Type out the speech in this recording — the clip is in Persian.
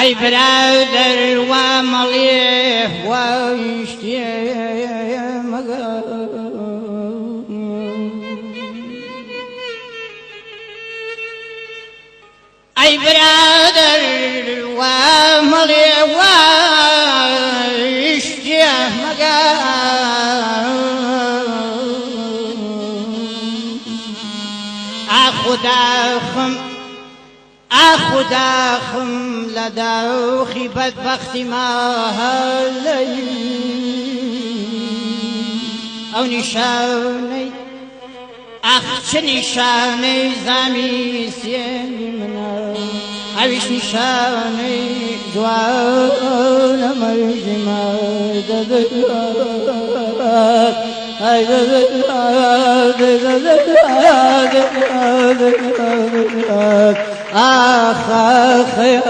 أي برادر ومليح ويشتي أي برادر ومليح ويشتي أخذ أخم لدوخي بدبختي ما هلي أو نشاني أخش نشاني زامي سيني منا أويش نشاني جوان مرجما آخ يا